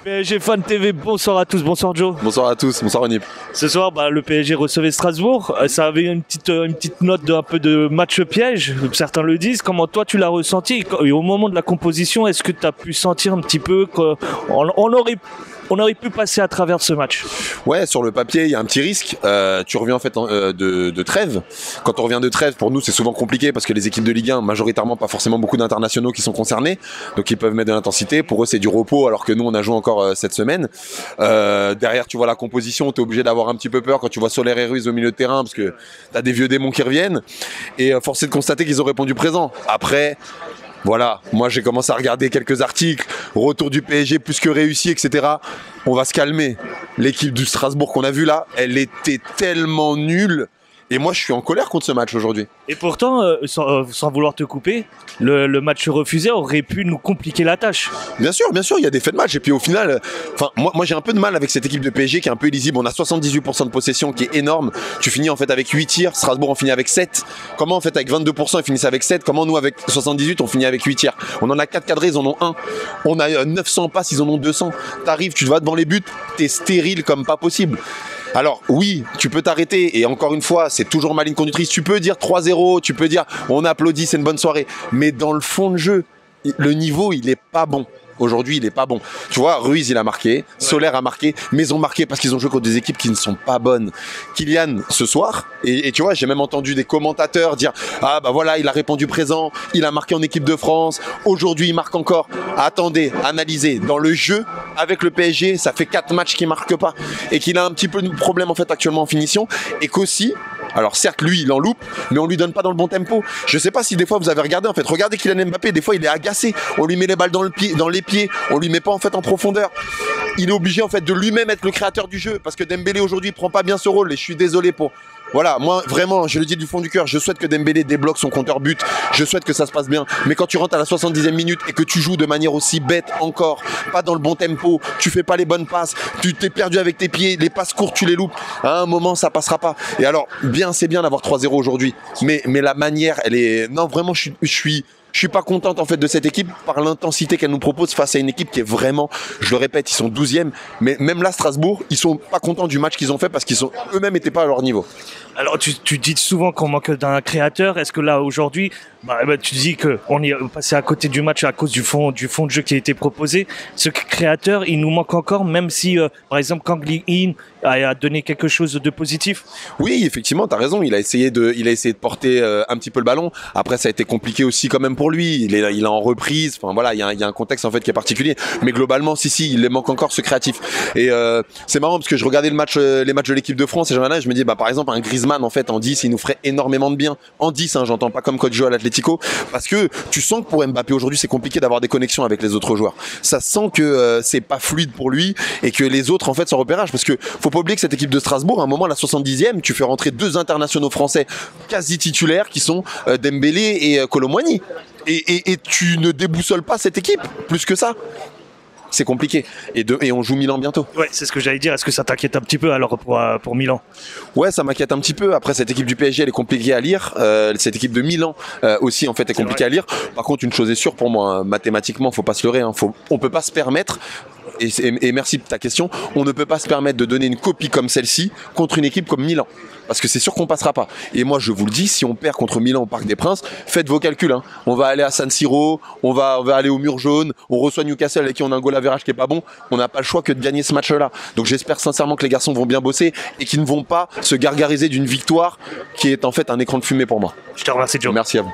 PSG Fan TV, bonsoir à tous, bonsoir Joe. Bonsoir à tous, bonsoir Onip. Ce soir, le PSG recevait Strasbourg. Ça avait une petite note un peu de match piège, certains le disent. Comment toi tu l'as ressenti? Et au moment de la composition, est-ce que tu as pu sentir un petit peu qu'on aurait pu passer à travers ce match? Ouais, sur le papier, il y a un petit risque. Tu reviens en fait de trêve. Quand on revient de trêve, pour nous, c'est souvent compliqué parce que les équipes de Ligue 1, majoritairement, pas forcément beaucoup d'internationaux qui sont concernés. Donc, ils peuvent mettre de l'intensité. Pour eux, c'est du repos alors que nous, on a joué encore cette semaine. Derrière, tu vois la composition, tu es obligé d'avoir un petit peu peur quand tu vois Soler et Ruiz au milieu de terrain parce que tu as des vieux démons qui reviennent. Et force est de constater qu'ils ont répondu présent. Après... Voilà, moi j'ai commencé à regarder quelques articles, retour du PSG plus que réussi, etc. On va se calmer. L'équipe du Strasbourg qu'on a vue là, elle était tellement nulle. Et moi je suis en colère contre ce match aujourd'hui. Et pourtant, sans vouloir te couper, le match refusé aurait pu nous compliquer la tâche. Bien sûr, il y a des faits de match. Et puis au final, moi j'ai un peu de mal avec cette équipe de PSG qui est un peu illisible. On a 78% de possession qui est énorme. Tu finis en fait avec 8 tirs, Strasbourg en finit avec 7. Comment en fait avec 22% ils finissent avec 7? Comment nous avec 78 on finit avec 8 tirs? On en a 4 cadrés, ils en ont 1. On a 900 passes, ils en ont 200. T'arrives, tu vas devant les buts, t'es stérile comme pas possible. Alors oui, tu peux t'arrêter et encore une fois, c'est toujours ma ligne conductrice. Tu peux dire 3-0, tu peux dire on applaudit, c'est une bonne soirée. Mais dans le fond de jeu, le niveau, il est pas bon. Aujourd'hui, il est pas bon. Tu vois, Ruiz, il a marqué, Soler a marqué, mais ils ont marqué parce qu'ils ont joué contre des équipes qui ne sont pas bonnes. Kylian, ce soir, et tu vois, j'ai même entendu des commentateurs dire « Ah bah voilà, il a répondu présent, il a marqué en équipe de France, aujourd'hui il marque encore. » Attendez, analysez. Dans le jeu, avec le PSG, ça fait 4 matchs qu'il marque pas et qu'il a un petit peu de problème en fait actuellement en finition et qu'aussi, alors certes lui il en loupe, mais on lui donne pas dans le bon tempo. Je sais pas si des fois vous avez regardé en fait, regardez Kylian Mbappé, des fois il est agacé, on lui met les balles dans les pieds, on lui met pas en fait en profondeur. Il est obligé en fait de lui-même être le créateur du jeu parce que Dembélé aujourd'hui prend pas bien ce rôle et je suis désolé pour... Voilà, moi vraiment, je le dis du fond du cœur, je souhaite que Dembélé débloque son compteur but, je souhaite que ça se passe bien, mais quand tu rentres à la 70e minute et que tu joues de manière aussi bête encore, pas dans le bon tempo, tu fais pas les bonnes passes, tu t'es perdu avec tes pieds, les passes courtes tu les loupes, à un moment ça passera pas. Et alors, bien c'est bien d'avoir 3-0 aujourd'hui, mais la manière, elle est... Non vraiment, je suis pas contente en fait de cette équipe par l'intensité qu'elle nous propose face à une équipe qui est vraiment, je le répète, ils sont 12e, mais même là Strasbourg, ils sont pas contents du match qu'ils ont fait parce qu'ils sont eux-mêmes étaient pas à leur niveau. Alors tu dis souvent qu'on manque d'un créateur. Est-ce que là aujourd'hui, tu dis qu'on est passé à côté du match à cause du fond de jeu qui a été proposé. Ce créateur, il nous manque encore, même si par exemple Kang Lee-in a donné quelque chose de positif. Oui, effectivement, tu as raison. Il a essayé de porter un petit peu le ballon. Après, ça a été compliqué aussi quand même pour lui. Il est en reprise. Enfin voilà, il y a un contexte en fait qui est particulier. Mais globalement, si, il manque encore ce créatif. Et c'est marrant parce que je regardais les matchs de l'équipe de France et je me dis, par exemple, un Griezmann en fait en 10, il nous ferait énormément de bien. En 10, j'entends pas comme coach Joe à l'Atlético, parce que tu sens que pour Mbappé aujourd'hui, c'est compliqué d'avoir des connexions avec les autres joueurs. Ça sent que c'est pas fluide pour lui et que les autres en fait sont repérage. Parce que faut pas oublier que cette équipe de Strasbourg, à un moment à la 70e, tu fais rentrer 2 internationaux français quasi titulaires qui sont Dembélé et Kolo Muani. Et tu ne déboussoles pas cette équipe plus que ça. C'est compliqué. Et on joue Milan bientôt. Ouais, c'est ce que j'allais dire. Est-ce que ça t'inquiète un petit peu alors pour Milan? Ouais, ça m'inquiète un petit peu. Après, cette équipe du PSG, elle est compliquée à lire. Cette équipe de Milan aussi, en fait, est compliquée à lire. Par contre, une chose est sûre pour moi, hein, mathématiquement, faut pas se leurrer. On peut pas se permettre. Et merci de ta question. On ne peut pas se permettre de donner une copie comme celle-ci contre une équipe comme Milan. Parce que c'est sûr qu'on passera pas. Et moi, je vous le dis, si on perd contre Milan au Parc des Princes, faites vos calculs. Hein. On va aller à San Siro, on va aller au mur jaune, on reçoit Newcastle avec qui on a un goal average qui est pas bon. On n'a pas le choix que de gagner ce match-là. Donc j'espère sincèrement que les garçons vont bien bosser et qu'ils ne vont pas se gargariser d'une victoire qui est en fait un écran de fumée pour moi. Je te remercie, Joe. Merci à vous.